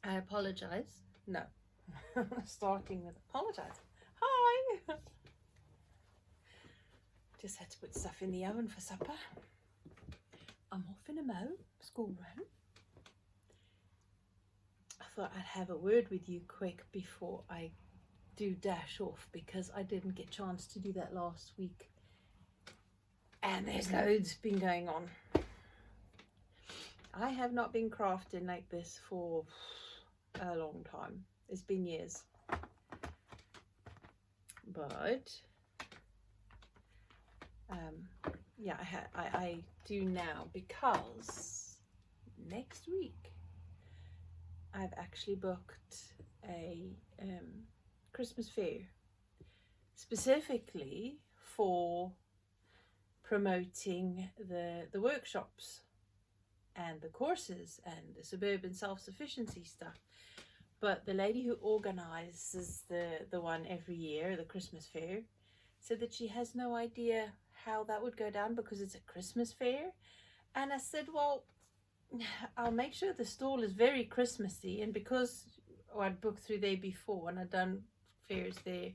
I apologize. No. Starting with apologize. Hi. Just had to put stuff in the oven for supper. I'm off in a school run. I thought I'd have a word with you quick before I do dash off, because I didn't get a chance to do that last week. And there's loads been going on. I have not been crafting like this for a long time. It's been years. But yeah, I do now, because next week I've actually booked a Christmas fair specifically for promoting the workshops and the courses and the suburban self-sufficiency stuff. But the lady who organizes the one every year, the Christmas fair, said that she has no idea how that would go down because it's a Christmas fair. And I said, well, I'll make sure the stall is very Christmassy. And because I'd booked through there before and I'd done fairs there,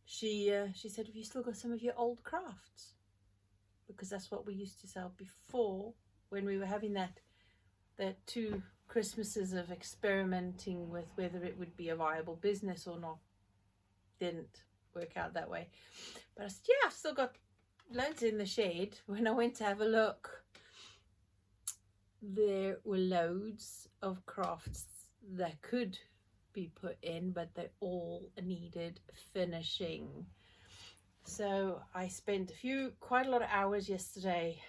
she said, have you still got some of your old crafts? Because that's what we used to sell before, when we were having that 2 Christmases of experimenting with whether it would be a viable business or not. Didn't work out that way. But I said, yeah, I've still got loads in the shed. When I went to have a look, there were loads of crafts that could be put in, but they all needed finishing. So I spent quite a lot of hours yesterday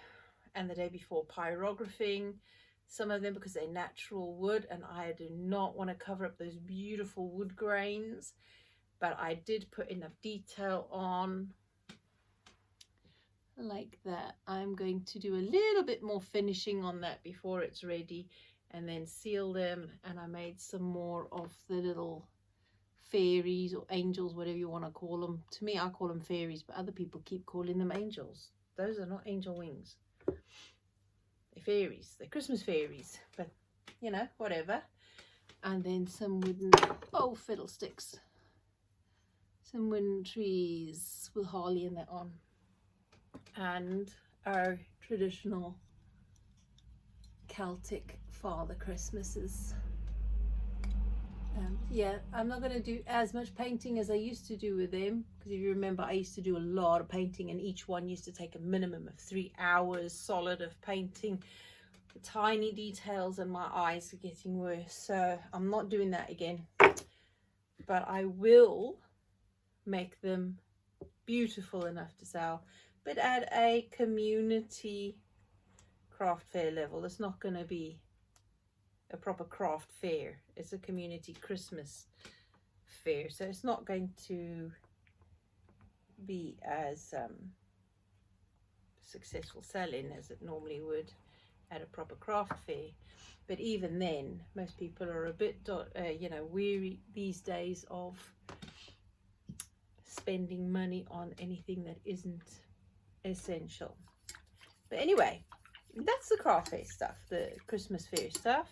and the day before pyrographing some of them, because they're natural wood and I do not want to cover up those beautiful wood grains. But I did put enough detail on like that. I'm going to do a little bit more finishing on that before it's ready, and then seal them. And I made some more of the little fairies or angels, whatever you want to call them. To me, I call them fairies, but other people keep calling them angels. Those are not angel wings. They're fairies. They're Christmas fairies, but you know, whatever. And then some wooden, oh, fiddlesticks. Some wooden trees with holly in that on. And our traditional Celtic Father Christmases. Yeah, I'm not going to do as much painting as I used to do with them, because if you remember, I used to do a lot of painting, and each one used to take a minimum of 3 hours solid of painting. The tiny details, and my eyes are getting worse, so I'm not doing that again. But I will make them beautiful enough to sell, but at a community craft fair level. It's not going to be a proper craft fair. It's a community Christmas fair, so it's not going to be as successful selling as it normally would at a proper craft fair. But even then, most people are a bit you know, weary these days of spending money on anything that isn't essential. But anyway, that's the craft fair stuff, the Christmas fair stuff.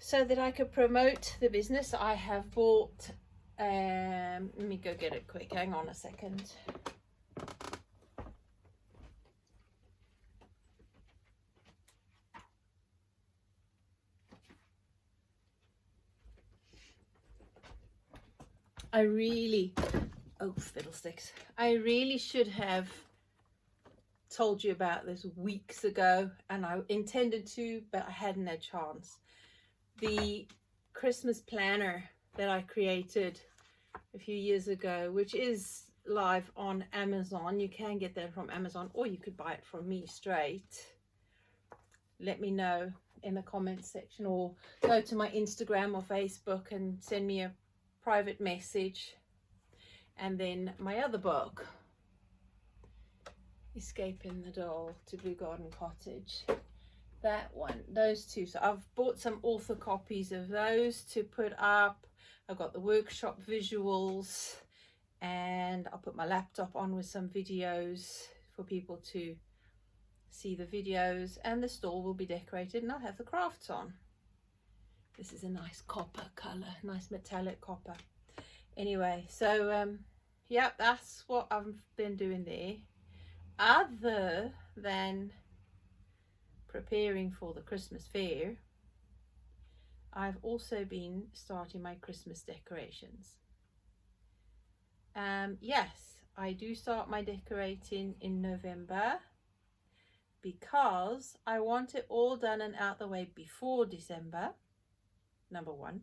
So that I could promote the business, I have bought, let me go get it quick, hang on a second. Oh fiddlesticks, I really should have told you about this weeks ago, and I intended to, but I hadn't a chance. The Christmas planner that I created a few years ago, which is live on Amazon. You can get that from Amazon, or you could buy it from me straight. Let me know in the comments section, or go to my Instagram or Facebook and send me a private message. And then my other book, Escaping the Doll to Blue Garden Cottage, that one, those two. So I've bought some author copies of those to put up. I've got the workshop visuals, and I'll put my laptop on with some videos for people to see the videos, and the stall will be decorated and I'll have the crafts on. This is a nice copper color, nice metallic copper. Anyway, so yeah, that's what I've been doing there. Other than preparing for the Christmas fair, I've also been starting my Christmas decorations. Yes, I do start my decorating in November because I want it all done and out the way before December, number one,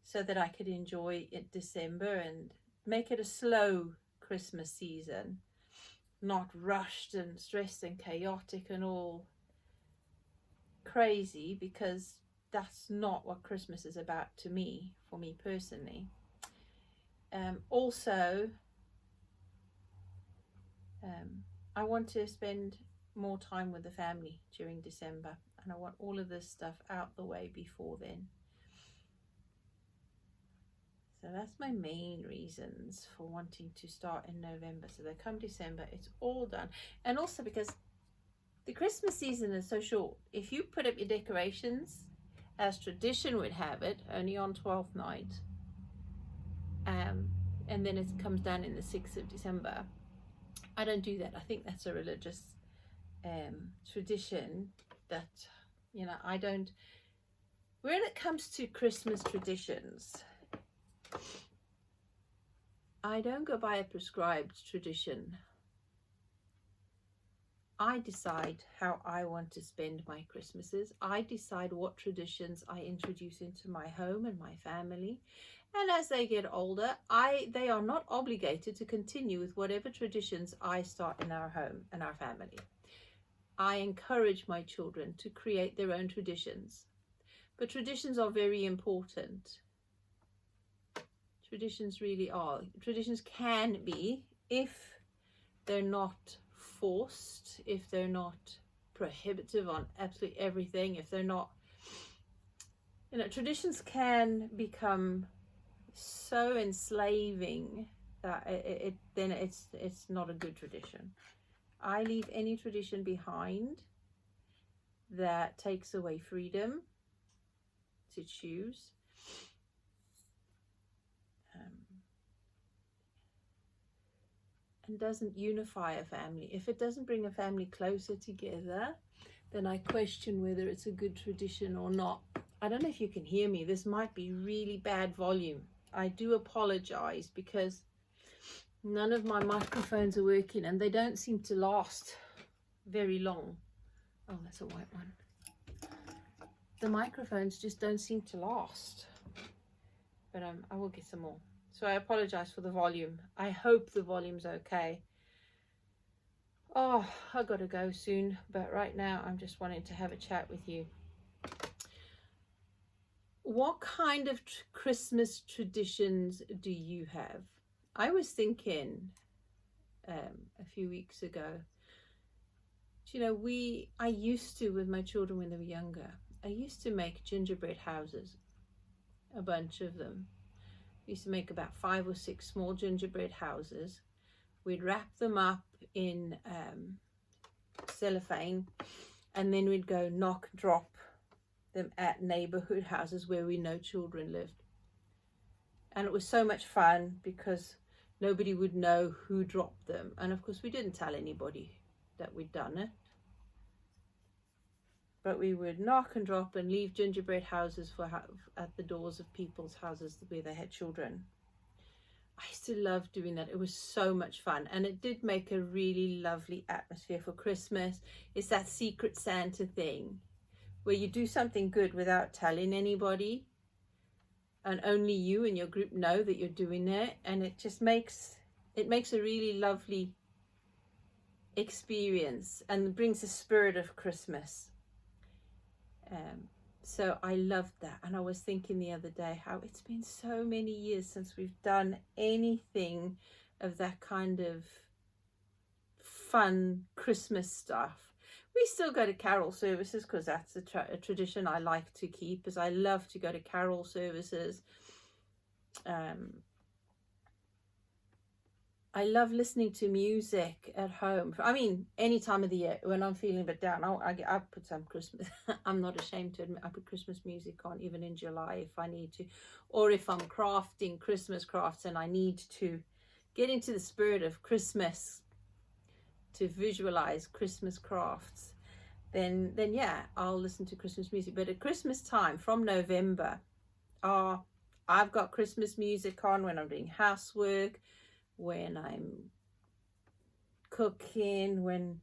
so that I could enjoy it December and make it a slow Christmas season, not rushed and stressed and chaotic and all crazy, because that's not what Christmas is about to me, for me personally. Also, I want to spend more time with the family during December, and I want all of this stuff out the way before then. So that's my main reasons for wanting to start in November, so that come December it's all done. And also because the Christmas season is so short. If you put up your decorations as tradition would have it, only on 12th night, and then it comes down in the 6th of December, I don't do that. I think that's a religious tradition that, you know, I don't. When it comes to Christmas traditions, I don't go by a prescribed tradition. I decide how I want to spend my Christmases. I decide what traditions I introduce into my home and my family. And as they get older, they are not obligated to continue with whatever traditions I start in our home and our family. I encourage my children to create their own traditions. But traditions are very important. Traditions really are. Traditions can be, if they're not forced, if they're not prohibitive on absolutely everything, if they're not, you know, traditions can become so enslaving that then it's not a good tradition. I leave any tradition behind that takes away freedom to choose. And doesn't unify a family. If it doesn't bring a family closer together, then I question whether it's a good tradition or not. I don't know if you can hear me. This might be really bad volume. I do apologize because none of my microphones are working and they don't seem to last very long. Oh, that's a white one. The microphones just don't seem to last. But I will get some more. So I apologize for the volume. I hope the volume's okay. Oh, I gotta go soon, but right now I'm just wanting to have a chat with you. What kind of Christmas traditions do you have? I was thinking a few weeks ago, you know, I used to, with my children when they were younger, I used to make gingerbread houses, a bunch of them. We used to make about 5 or 6 small gingerbread houses. We'd wrap them up in cellophane, and then we'd go knock, drop them at neighborhood houses where we know children lived. And it was so much fun because nobody would know who dropped them. And of course we didn't tell anybody that we'd done it. But we would knock and drop and leave gingerbread houses at the doors of people's houses where they had children. I used to love doing that. It was so much fun. And it did make a really lovely atmosphere for Christmas. It's that secret Santa thing where you do something good without telling anybody. And only you and your group know that you're doing it. And it just makes a really lovely experience and brings the spirit of Christmas. So I loved that. And I was thinking the other day how it's been so many years since we've done anything of that kind of fun Christmas stuff. We still go to carol services because that's a tradition I like to keep, as I love to go to carol services. I love listening to music at home. I mean, any time of the year when I'm feeling a bit down, I put some Christmas. I'm not ashamed to admit I put Christmas music on even in July if I need to, or if I'm crafting Christmas crafts and I need to get into the spirit of Christmas, to visualize Christmas crafts. Then yeah, I'll listen to Christmas music. But at Christmas time, from November, I've got Christmas music on when I'm doing housework, when I'm cooking, when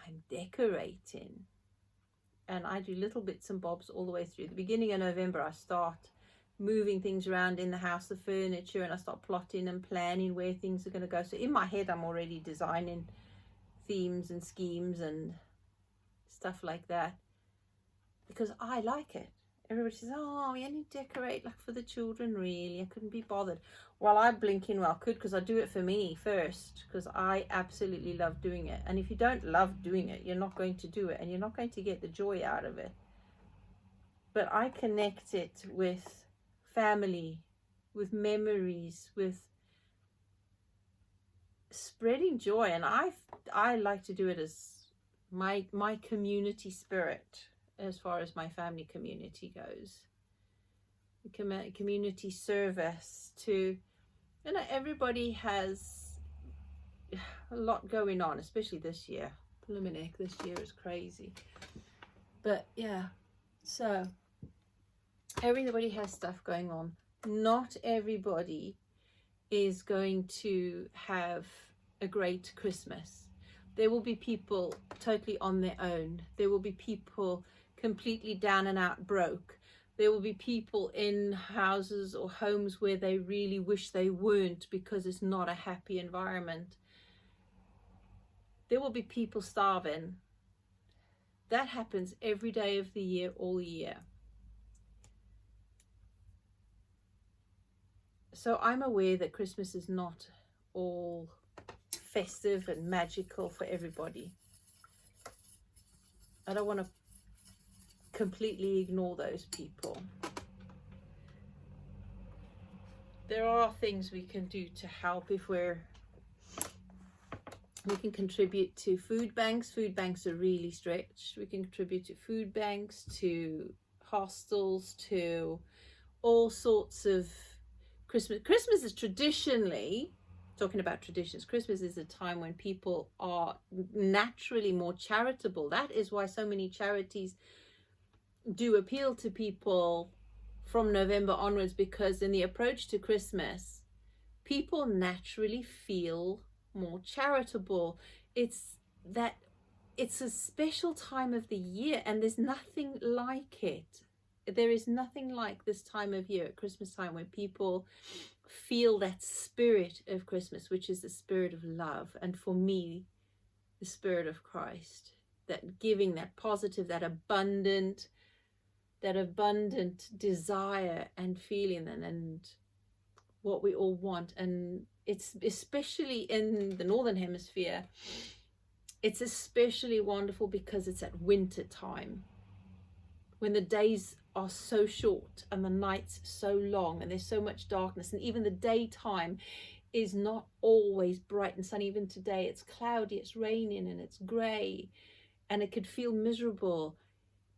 I'm decorating. And I do little bits and bobs all the way through. The beginning of November, I start moving things around in the house, the furniture, and I start plotting and planning where things are going to go. So in my head, I'm already designing themes and schemes and stuff like that, because I like it. Everybody says, oh, you only decorate like for the children. Really, I couldn't be bothered. Well, I blinking well could, because I do it for me first, because I absolutely love doing it. And if you don't love doing it, you're not going to do it, and you're not going to get the joy out of it. But I connect it with family, with memories, with spreading joy. And I like to do it as my community spirit, as far as my family community goes. Community service to, you know, everybody has a lot going on, especially this year. Blimey, this year is crazy. But yeah, so everybody has stuff going on. Not everybody is going to have a great Christmas. There will be people totally on their own. There will be people completely down and out broke. There will be people in houses or homes where they really wish they weren't, because it's not a happy environment. There will be people starving. That happens every day of the year, all year. So I'm aware that Christmas is not all festive and magical for everybody. I don't want to completely ignore those people. There are things we can do to help. If we can contribute to food banks. Food banks are really stretched. We can contribute to food banks, to hostels, to all sorts of Christmas. Christmas is traditionally, talking about traditions, Christmas is a time when people are naturally more charitable. That is why so many charities do appeal to people from November onwards, because in the approach to Christmas, people naturally feel more charitable. It's a special time of the year, and there's nothing like it. There is nothing like this time of year at Christmas time, when people feel that spirit of Christmas, which is the spirit of love, and for me, the spirit of Christ, that giving, that positive, that abundant desire and feeling, and what we all want. And it's especially in the northern hemisphere, it's especially wonderful because it's at winter time, when the days are so short and the nights so long, and there's so much darkness, and even the daytime is not always bright and sunny. Even today it's cloudy, it's raining, and it's grey, and it could feel miserable.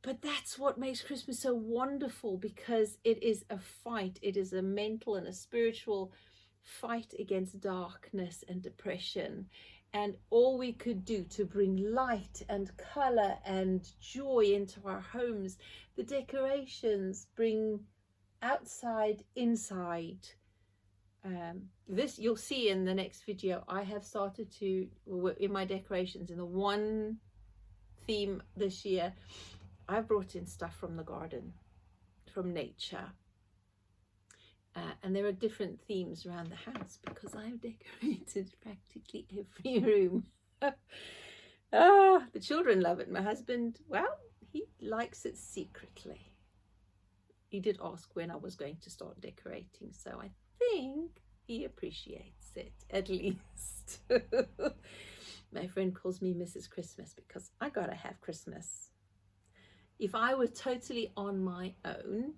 But that's what makes Christmas so wonderful, because it is a fight. It is a mental and a spiritual fight against darkness and depression. And all we could do to bring light and colour and joy into our homes, the decorations bring outside, inside. This you'll see in the next video. I have started to, in my decorations, in the one theme this year, I've brought in stuff from the garden, from nature. And there are different themes around the house, because I've decorated practically every room. The children love it. My husband, well, he likes it secretly. He did ask when I was going to start decorating, so I think he appreciates it, at least. My friend calls me Mrs. Christmas, because I gotta have Christmas. If I were totally on my own,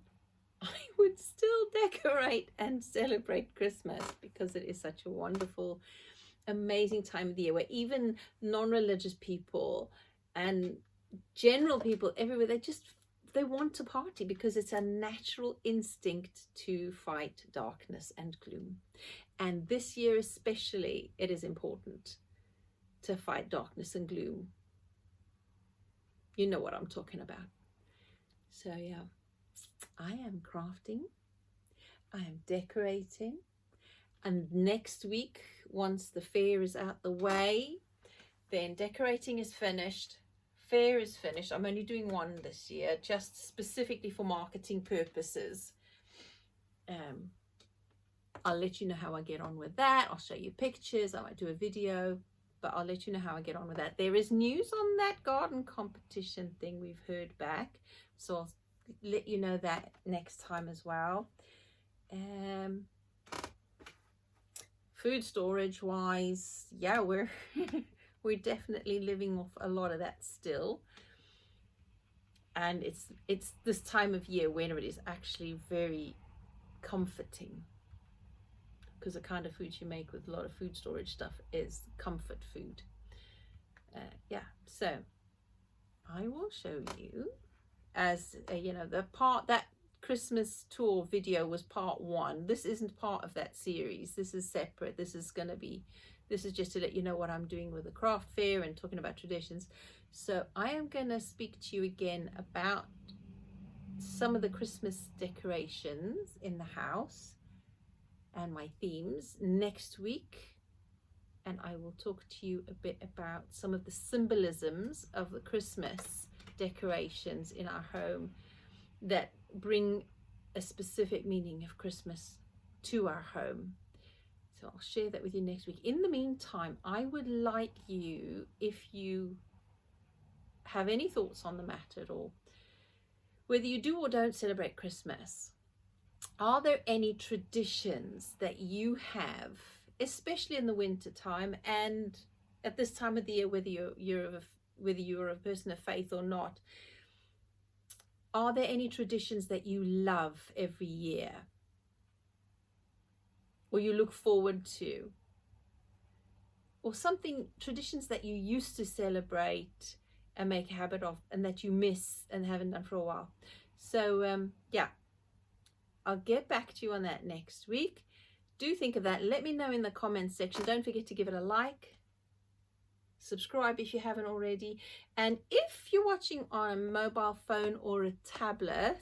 I would still decorate and celebrate Christmas, because it is such a wonderful amazing time of the year where even non-religious people and general people everywhere, they want to party because it's a natural instinct to fight darkness and gloom. And this year especially, it is important to fight darkness and gloom. You know what I'm talking about. So yeah, I am crafting, I am decorating, and next week, once the fair is out the way, then decorating is finished, fair is finished. I'm only doing one this year, just specifically for marketing purposes. I'll let you know how I get on with that. I'll show you pictures, I might do a video, but I'll let you know how I get on with that. There is news on that garden competition thing we've heard back, so I'll let you know that next time as well. Food storage wise, yeah, we're we're definitely living off a lot of that still, and it's this time of year when it is actually very comforting, because the kind of food you make with a lot of food storage stuff is comfort food. Yeah, so I will show you, as you know, the part that Christmas tour video was part 1. This isn't part of that series. This is separate. This is just to let you know what I'm doing with the craft fair and talking about traditions. So I am going to speak to you again about some of the Christmas decorations in the house and my themes next week, and I will talk to you a bit about some of the symbolisms of the Christmas decorations in our home that bring a specific meaning of Christmas to our home. So I'll share that with you next week. In the meantime, I would like you, if you have any thoughts on the matter at all, whether you do or don't celebrate Christmas, are there any traditions that you have, especially in the winter time and at this time of the year, whether you're a person of faith or not? Are there any traditions that you love every year, or you look forward to, or traditions that you used to celebrate and make a habit of, and that you miss and haven't done for a while? So yeah, I'll get back to you on that next week. Do think of that. Let me know in the comments section. Don't forget to give it a like, subscribe if you haven't already, and if you're watching on a mobile phone or a tablet,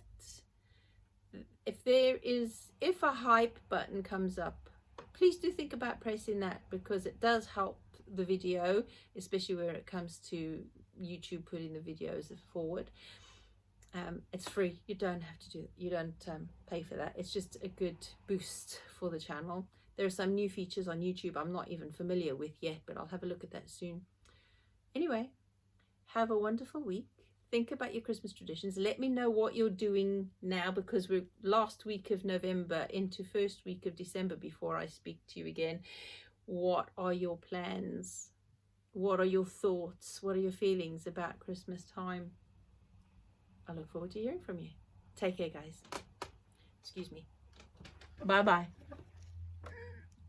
if a hype button comes up, please do think about pressing that, because it does help the video, especially when it comes to YouTube putting the videos forward. It's free. You don't have to you don't pay for that. It's just a good boost for the channel. There are some new features on YouTube I'm not even familiar with yet, but I'll have a look at that soon. Anyway, have a wonderful week. Think about your Christmas traditions. Let me know what you're doing now, because we're last week of November into first week of December before I speak to you again. What are your plans? What are your thoughts? What are your feelings about Christmas time? I look forward to hearing from you. Take care, guys. Excuse me. Bye-bye.